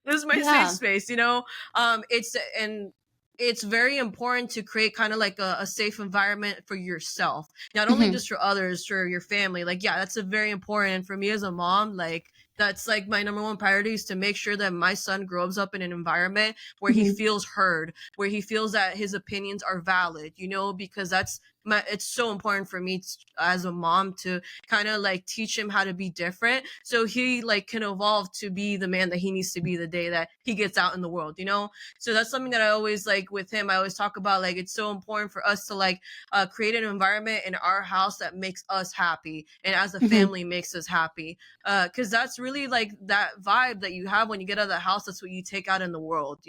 This is my safe yeah. space. It's and it's very important to create kind of like a safe environment for yourself, not only Mhm, just for others, for your family. Like yeah, that's a very important. And for me as a mom, like that's like my number one priority is to make sure that my son grows up in an environment where he mhm, feels heard, where he feels that his opinions are valid, because that's it's so important for me as a mom to kind of like teach him how to be different so he like can evolve to be the man that he needs to be the day that he gets out in the world. So that's something that I always like with him. I always talk about like it's so important for us to like create an environment in our house that makes us happy and as a mhm. family makes us happy. Because that's really like that vibe that you have when you get out of the house. That's what you take out in the world.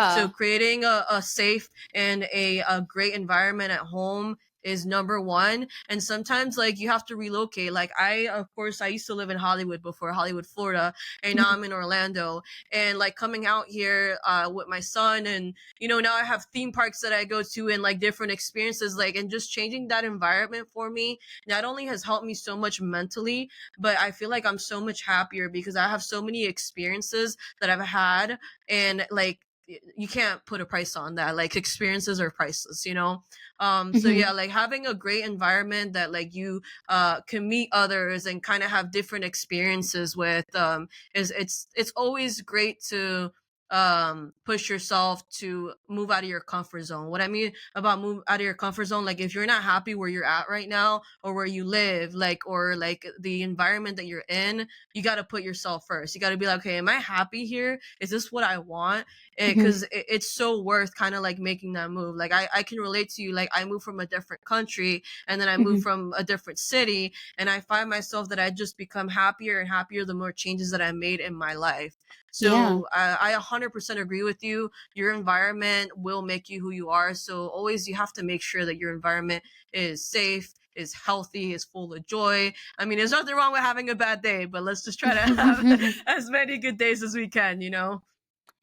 So Yeah. creating a safe and a great environment at home is number one. And sometimes like you have to relocate. Like of course I used to live in Hollywood before, Hollywood, Florida, and now Mhm, I'm in Orlando. And like coming out here with my son, and now I have theme parks that I go to and like different experiences, like, and just changing that environment for me not only has helped me so much mentally, but I feel like I'm so much happier because I have so many experiences that I've had. And like you can't put a price on that. Like experiences are priceless. So mhm. yeah, like having a great environment that like you can meet others and kind of have different experiences with is it's always great to push yourself to move out of your comfort zone. What I mean about move out of your comfort zone, like if you're not happy where you're at right now or where you live, like, or like the environment that you're in, you got to put yourself first. You got to be like, okay, am I happy here? Is this what I want? Mhm. Because it's so worth kind of like making that move. Like I can relate to you. Like I moved from a different country and then I moved Mhm. from a different city, and I find myself that I just become happier and happier the more changes that I made in my life. Yeah. So I 100% agree with you. Your environment will make you who you are. So always you have to make sure that your environment is safe, is healthy, is full of joy. I mean, there's nothing wrong with having a bad day, but let's just try to have as many good days as we can, you know?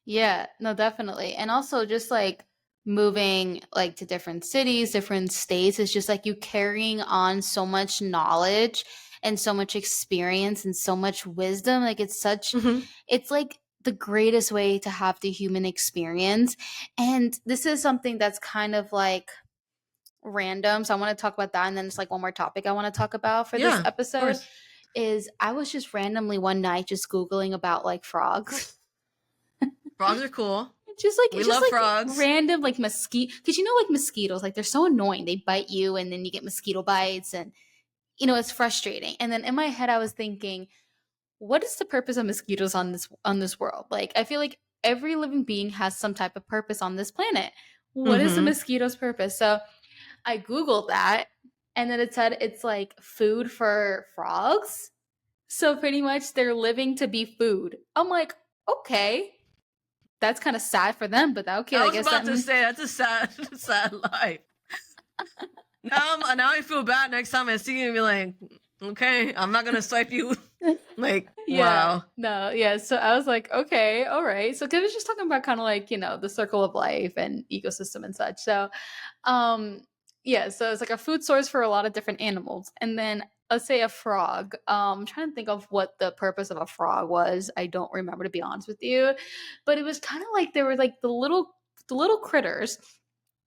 Yeah, no, definitely. And also just like moving like to different cities, different states, is just like you carrying on so much knowledge and so much experience and so much wisdom. Like Hmm. it's like the greatest way to have the human experience. And this is something that's kind of like random. So I want to talk about that. And then it's like one more topic I want to talk about for this Yeah, of episode course. is I was just randomly one night just Googling about like frogs. Frogs are cool. We It's just love like frogs. random like mosquito because you know like mosquitoes like they're so annoying. They bite you and then you get mosquito bites and it's frustrating. And then in my head I was thinking, what is the purpose of mosquitoes on this world? Like I feel like every living being has some type of purpose on this planet. What is the Hmm. mosquito's purpose? So I googled that and then it said it's like food for frogs. So pretty much they're living to be food. I'm like, okay, that's kind of sad for them, but okay, I I was guess that about to say that's a sad, sad life. Now I feel bad next time I see you and be like, okay, I'm not gonna swipe you. Like, yeah, wow. no, yeah. So I was like, okay, all right. So cause it's just talking about kind of like, the circle of life and ecosystem and such. So um yeah, so it's like a food source for a lot of different animals. And then let's say a frog. I'm trying to think of what the purpose of a frog was. I don't remember to be honest with you. But it was kind of like there were like the little critters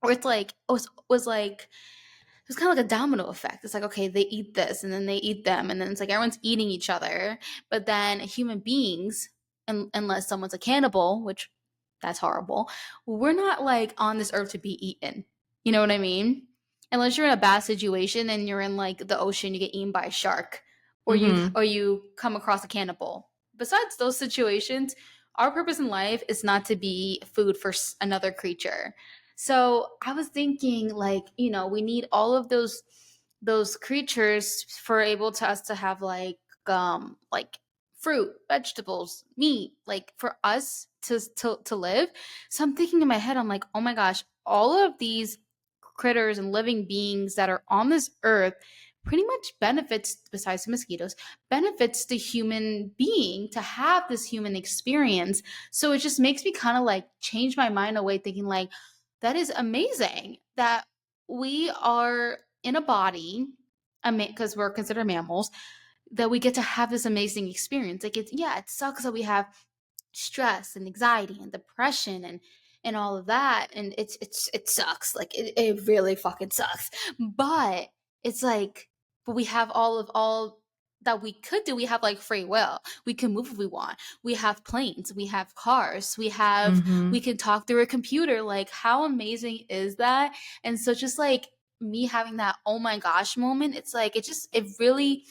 where it's like was like it's kind of like a domino effect. It's like, okay, they eat this and then they eat them. And then it's like everyone's eating each other. But then human beings, unless someone's a cannibal, which that's horrible, we're not like on this earth to be eaten. You know what I mean? Unless you're in a bad situation and you're in like the ocean, you get eaten by a shark Hmm. or you come across a cannibal. Besides those situations, our purpose in life is not to be food for another creature. So I was thinking, like, we need all of those creatures for able to us to have like fruit, vegetables, meat, like for us to live. So I'm thinking in my head, I'm like, oh my gosh, all of these critters and living beings that are on this earth pretty much benefits, besides the mosquitoes, benefits the human being to have this human experience. So it just makes me kind of like change my mind away, thinking like, that is amazing that we are in a body, because we're considered mammals, that we get to have this amazing experience. Like it sucks that we have stress and anxiety and depression and all of that, and it sucks. Like it really fucking sucks. But it's like, but we have all that we could do. We have like free will. We can move if we want. We have planes. We have cars. We Hmm. can talk through a computer. Like how amazing is that? And so just like me having that oh my gosh moment, it's like it really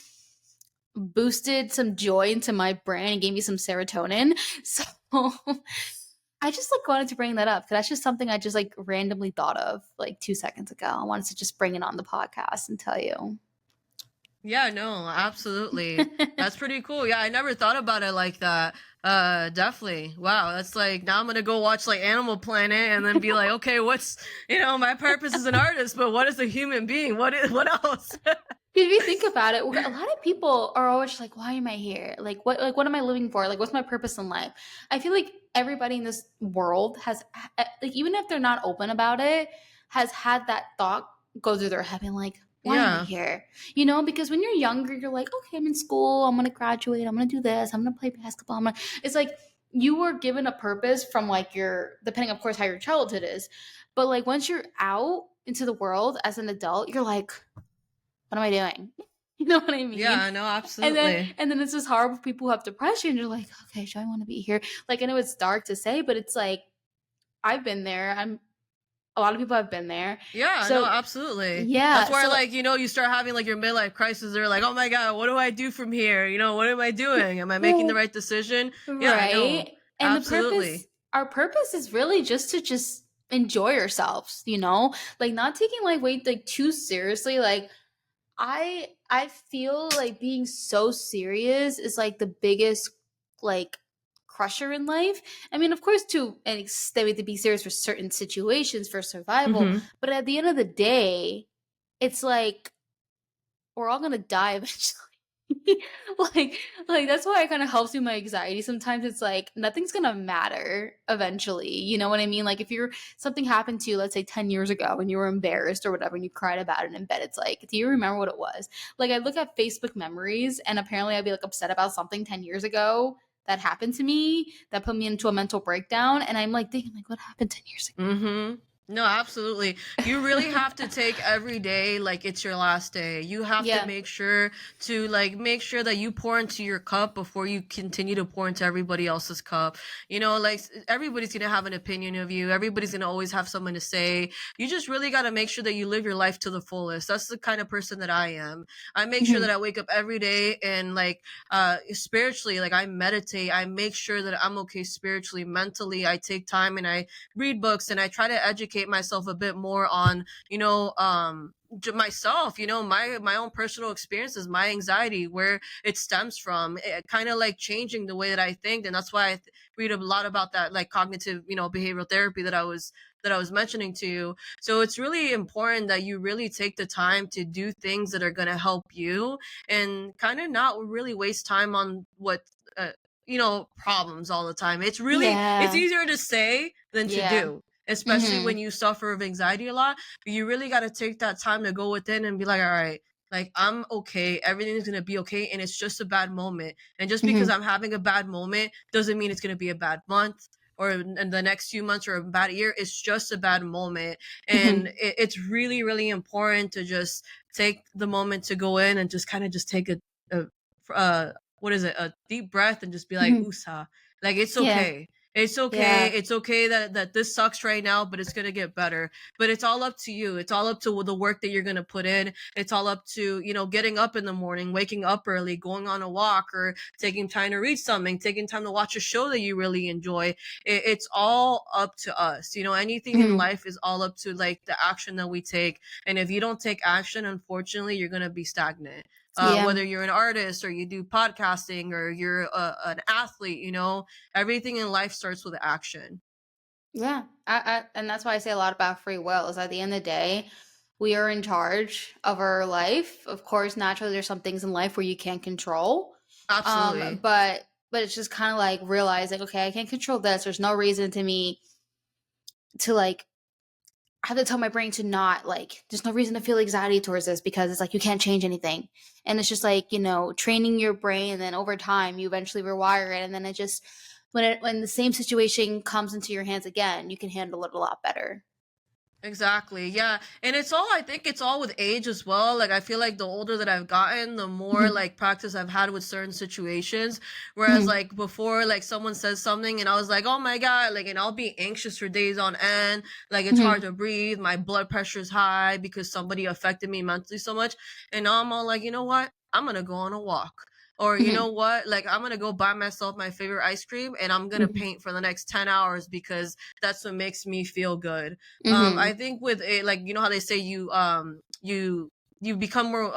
boosted some joy into my brain and gave me some serotonin. So I just like wanted to bring that up because that's just something I just like randomly thought of like 2 seconds ago. I wanted to just bring it on the podcast and tell you. Yeah, no, absolutely. That's pretty cool. Yeah, I never thought about it like that. Definitely. Wow, that's like now I'm gonna go watch like Animal Planet and then be like, okay, what's my purpose as an artist, but what is a human being? What else? If you think about it, a lot of people are always like, "Why am I here? What am I living for? Like, what's my purpose in life?" I feel like everybody in this world has, like, even if they're not open about it, has had that thought go through their head, and like, "Why am I Yeah. here?" Because when you're younger, you're like, "Okay, I'm in school. I'm gonna graduate. I'm gonna do this. I'm gonna play basketball." It's like you were given a purpose from like depending, of course, how your childhood is, but like once you're out into the world as an adult, you're like, what am I doing? You know what I mean? Yeah, no, And then absolutely. and then it's just hard for people who have depression. You're like, okay, do I want to be here? Like, I know it's dark to say, but it's like I've been there. I'm a lot of people have been there. Yeah, no, So absolutely. That's yeah, why, so like, you start having like your midlife crisis. They're like, oh my God, what do I do from here? What am I doing? Am I making the well, right decision? Yeah, I know. right. And the Absolutely. purpose, our purpose is really just to just enjoy ourselves, like not taking like weight like too seriously. Like I feel like being so serious is like the biggest like crusher in life. I mean, of course, to an extent, we have to be serious for certain situations for survival. Hmm. But at the end of the day, it's like we're all gonna die eventually. like that's why it kind of helps me with my anxiety. Sometimes it's like nothing's gonna matter eventually. You know what I mean? Like if you're something happened to you, let's say 10 years ago and you were embarrassed or whatever and you cried about it in bed, it's like, do you remember what it was? Like I look at Facebook memories and apparently I'd be like upset about something 10 years ago that happened to me that put me into a mental breakdown. And I'm like thinking, like, what happened 10 years Mm-hmm. No, absolutely. You really ago? have to take every day like it's your last day. You have to Yeah. make sure to like make sure that you pour into your cup before you continue to pour into everybody else's cup. Like everybody's gonna have an opinion of you. Everybody's gonna always have something to say. You just really gotta make sure that you live your life to the fullest. That's the kind of person that I am. I make sure that Mhm. I wake up every day and like spiritually, like I meditate. I make sure that I'm okay spiritually, mentally. I take time and I read books and I try to educate myself a bit more on, myself, my own personal experiences, my anxiety, where it stems from, kind of like changing the way that I think. And that's why read a lot about that, like cognitive, behavioral therapy that I was mentioning to you. So it's really important that you really take the time to do things that are going to help you and kind of not really waste time on what problems all the time. It's Yeah. easier to say than to Yeah. do, especially when Mhm. you suffer of anxiety a lot. But you really got to take that time to go within and be like, all right, like I'm okay, everything's gonna be okay, and it's just a bad moment. And just because Mhm. I'm having a bad moment doesn't mean it's gonna be a bad month or in the next few months or a bad year. It's just a bad moment. And Mhm. it's really, really important to just take the moment to go in and just kind of just take a what is it, a deep breath, and just be like, Mhm. "Usa." Like it's Yeah. okay. It's okay. Yeah. It's okay that this sucks right now, but it's gonna get better. But it's all up to you. It's all up to the work that you're gonna put in. It's all up to getting up in the morning, waking up early, going on a walk, or taking time to read something, taking time to watch a show that you really enjoy. It's all up to us. Anything in Mhm. life is all up to like the action that we take. And if you don't take action, unfortunately, you're gonna be stagnant. Yeah. Whether you're an artist or you do podcasting or you're an athlete, everything in life starts with action. Yeah. And that's why I say a lot about free will is at the end of the day, we are in charge of our life. Of course, naturally there's some things in life where you can't control. Absolutely. But it's just kind of like realizing, okay, I can't control this. There's no reason to me to like I have to tell my brain to not like, there's no reason to feel anxiety towards this because it's like you can't change anything. And it's just like, training your brain and then over time you eventually rewire it. And then it just, when the same situation comes into your hands again, you can handle it a lot better. Exactly. Yeah. And I think it's all with age as well. Like I feel like the older that I've gotten, the more Mhm. like practice I've had with certain situations. Whereas Mhm. like before, like someone says something and I was like, oh my God, like, and I'll be anxious for days on end. Like it's hard Mhm. to breathe. My blood pressure is high because somebody affected me mentally so much. And now I'm all like, you know what? I'm going to go on a walk. Or you know Mhm. what? Like I'm gonna go buy myself my favorite ice cream and I'm gonna Mhm. paint for the next 10 hours because that's what makes me feel good. I Mhm. think with a, like, how they say you become more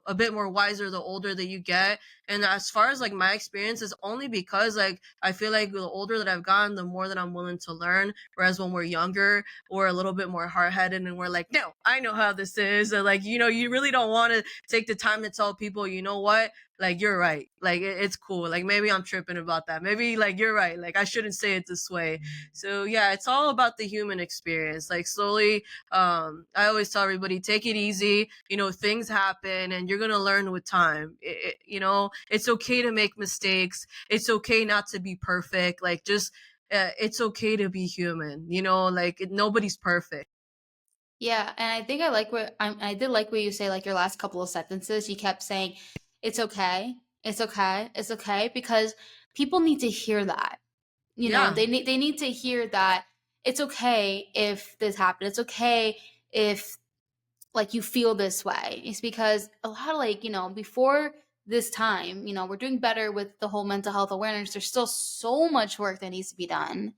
a bit more wiser the older that you get. And as far as like my experience is only because like I feel like the older that I've gotten, the more that I'm willing to learn. Whereas when we're younger, we're a little bit more hard-headed and we're like, no, I know how this is. And like, you really don't want to take the time to tell people, you know what, like you're right, like it's cool, like maybe I'm tripping about that, maybe like you're right, like I shouldn't say it this way. So yeah, it's all about the human experience. Like slowly, I always tell everybody, take it easy. Things happen, and you're gonna learn with time. It's okay to make mistakes. It's okay not to be perfect. Like just, it's okay to be human. Like nobody's perfect. Yeah, and I think I did like what you say, like your last couple of sentences. You kept saying, "It's okay, it's okay, it's okay," because people need to hear that. You know, Yeah, they need to hear that it's okay if this happened. It's okay if like you feel this way. It's because a lot of like, before this time, we're doing better with the whole mental health awareness. There's still so much work that needs to be done.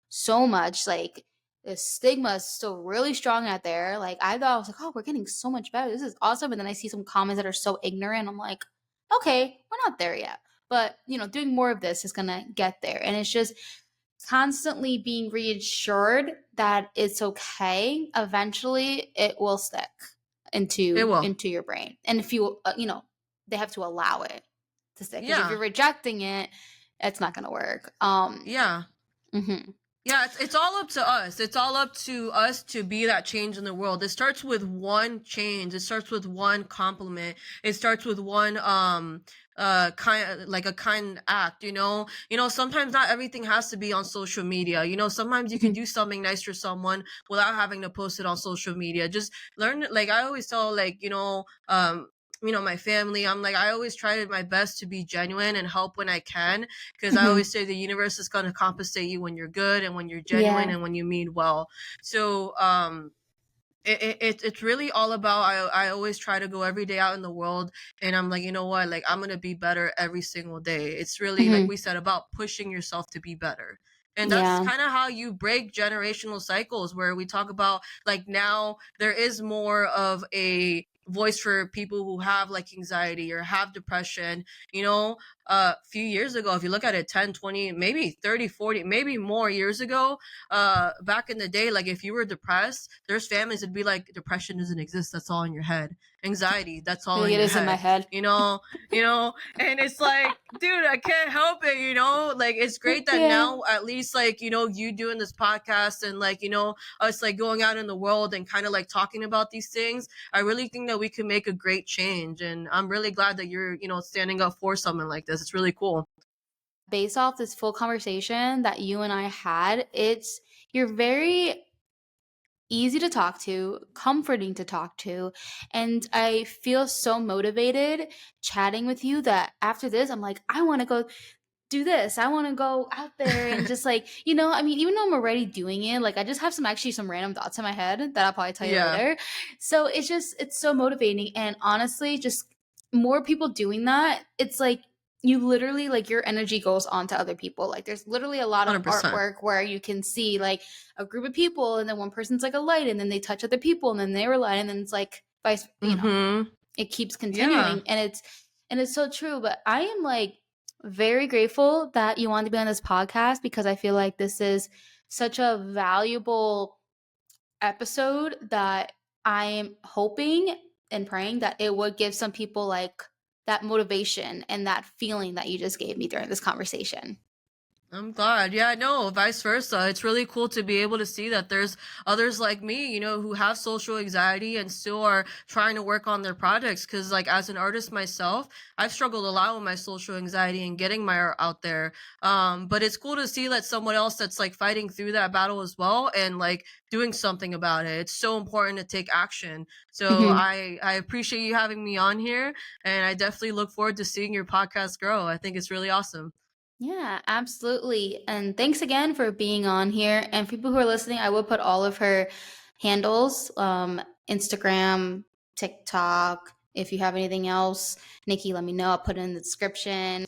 So much. Like the stigma is still really strong out there. Like I thought I was like, oh, we're getting so much better. This is awesome. And then I see some comments that are so ignorant. I'm like, okay, we're not there yet. But doing more of this is gonna get there. And it's just constantly being reassured that it's okay. Eventually it will stick it will. into your brain. And if you they have to allow it to stick. Because if you're Yeah, rejecting it, it's not gonna work. yeah. Mhm. Yeah, it's all up to us. It's all up to us to be that change in the world. It starts with one change. It starts with one compliment. It starts with one kind, like a kind act, you know. You know, sometimes not everything has to be on social media. You know, sometimes you can Mhm. do something nice for someone without having to post it on social media. Just learn, like I always tell, like, my family, I'm like, I always try my best to be genuine and help when I can, because I always Mhm. say the universe is going to compensate you when you're good and when you're genuine Yeah. and when you mean well. So it's really all about, I always try to go every day out in the world, and I'm like, you know what, like I'm gonna be better every single day. It's really, like Mhm. we said, about pushing yourself to be better. And that's Yeah. kind of how you break generational cycles, where we talk about, like, now there is more of a voice for people who have like anxiety or have depression. You know, a few years ago, if you look at it, 10, 20, maybe 30, 40, maybe more years ago, back in the day, like if you were depressed, there's families that'd be like, depression doesn't exist, that's all in your head. Anxiety, that's all Like in it your is in my head. head. And it's like, dude, I can't help it, like it's great that Yeah. now, at least, like, you doing this podcast, and like, us like going out in the world and kind of like talking about these things. I really think that we can make a great change, and I'm really glad that you're, standing up for something like this. It's really cool. Based off this full conversation that you and I had, you're very easy to talk to, comforting to talk to, and I feel so motivated chatting with you that after this I'm like, I want to go do this. I want to go out there and just like, I mean, even though I'm already doing it, like I just have some random thoughts in my head that I'll probably tell you Yeah, later. So it's so motivating. And honestly, just more people doing that, it's like you literally, like your energy goes on to other people. Like there's literally a lot of 100%. artwork where you can see like a group of people and then one person's like a light and then they touch other people and then they're a light and then it's like vice, Mm-hmm. it keeps Yeah. continuing and it's so true. But I am like very grateful that you wanted to be on this podcast because I feel like this is such a valuable episode that I am hoping and praying that it would give some people like that motivation and that feeling that you just gave me during this conversation. I'm glad. Yeah, no, vice versa. It's really cool to be able to see that there's others like me, who have social anxiety and still are trying to work on their projects. Cause like as an artist myself, I've struggled a lot with my social anxiety and getting my art out there. But it's cool to see that someone else that's like fighting through that battle as well and like doing something about it. It's so important to take action. So Mhm. I appreciate you having me on here, and I definitely look forward to seeing your podcast grow. I think it's really awesome. Yeah, absolutely. And thanks again for being on here. And for people who are listening, I will put all of her handles, Instagram, TikTok. If you have anything else, Nikki, let me know. I'll put it in the description.